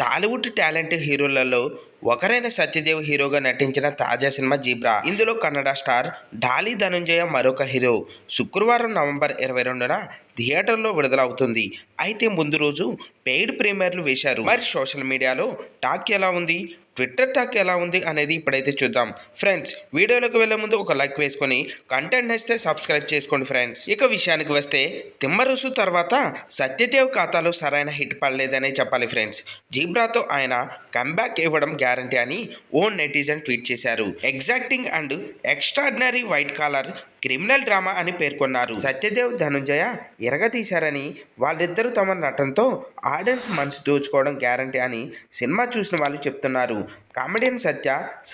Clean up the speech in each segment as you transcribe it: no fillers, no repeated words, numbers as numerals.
Tollywood talent హీరోలలో ఒకరైన సత్యదేవ్ హీరోగా నటించిన తాజా సినిమా జీబ్రా. ఇందులో కన్నడ స్టార్ డాలీ ధనుంజయ మరొక హీరో. శుక్రవారం నవంబర్ 22న థియేటర్లో విడుదలవుతుంది. అయితే ముందు రోజు పెయిడ్ ప్రీమియర్లు వేశారు. మరి సోషల్ మీడియాలో టాక్ ఎలా ఉంది, ట్విట్టర్ టాక్ ఎలా ఉంది అనేది ఇప్పుడైతే చూద్దాం. ఫ్రెండ్స్, వీడియోలోకి వెళ్లే ముందు ఒక లైక్ వేసుకొని కంటెంట్ నచ్చితే సబ్స్క్రైబ్ చేసుకోండి ఫ్రెండ్స్. ఇక విషయానికి వస్తే తిమ్మరుసు తర్వాత సత్యదేవ్ ఖాతాలో సరైన హిట్ పడలేదనే చెప్పాలి ఫ్రెండ్స్. జీబ్రాతో ఆయన కంబ్యాక్ ఇవ్వడం గ్యారంటీ అని ఓ నెటిజన్ ట్వీట్ చేశారు. Exacting and extraordinary white collar criminal drama అని పేర్కొన్నారు. సత్యదేవ్ ధనుంజయ ఎరగతీశారని, వాళ్ళిద్దరూ తమ నటనతో ఆడియన్స్ మనసు దోచుకోవడం గ్యారంటీ అని సినిమా చూసిన వాళ్ళు చెప్తున్నారు. కామెడియన్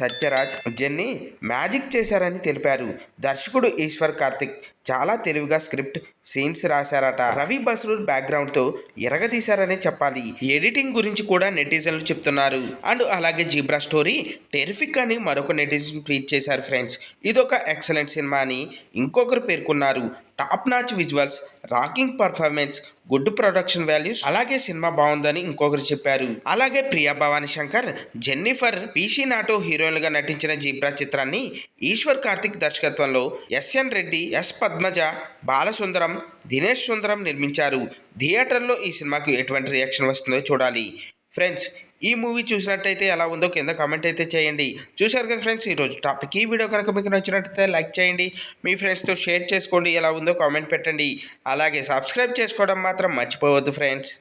సత్యరాజ్ జెన్నీ మ్యాజిక్ చేశారని తెలిపారు. దర్శకుడు ఈశ్వర్ కార్తిక్ చాలా తెలివిగా స్క్రిప్ట్ సీన్స్ రాశారట. రవి బస్రూర్ బ్యాక్గ్రౌండ్తో ఎరగతీశారనే చెప్పాలి. ఎడిటింగ్ గురించి కూడా నెటిజన్లు చెప్తున్నారు. అండ్ అలాగే జీబ్రా స్టోరీ టెరిఫిక్ అని మరొక నెటిజన్ ట్వీట్ చేశారు ఫ్రెండ్స్. ఇదొక ఎక్సలెంట్ సినిమా అని ఇంకొకరు పేర్కొన్నారు. Top notch visuals, rocking performance, good production values, అలాగే సినిమా బాగుందని ఇంకొకరు చెప్పారు. అలాగే Priya Bhavani Shankar, Jennifer Piccinato హీరోయిన్లుగా నటించిన జీబ్రా చిత్రాన్ని ఈశ్వర్ కార్తిక్ దర్శకత్వంలో ఎస్ఎన్ రెడ్డి, ఎస్ పద్మజ, బాలసుందరం, దినేష్ సుందరం నిర్మించారు. థియేటర్లో ఈ సినిమాకు ఎటువంటి రియాక్షన్ వస్తుందో చూడాలి. ఫ్రెండ్స్, ఈ మూవీ చూసినట్టయితే ఎలా ఉందో కింద కామెంట్ అయితే చేయండి. చూశారు కదా ఫ్రెండ్స్, ఈరోజు టాపిక్. ఈ వీడియో కనుక మీకు నచ్చినట్టయితే లైక్ చేయండి, మీ ఫ్రెండ్స్తో షేర్ చేసుకోండి, ఎలా ఉందో కామెంట్ పెట్టండి. అలాగే సబ్స్క్రైబ్ చేసుకోవడం మాత్రం మర్చిపోవద్దు ఫ్రెండ్స్.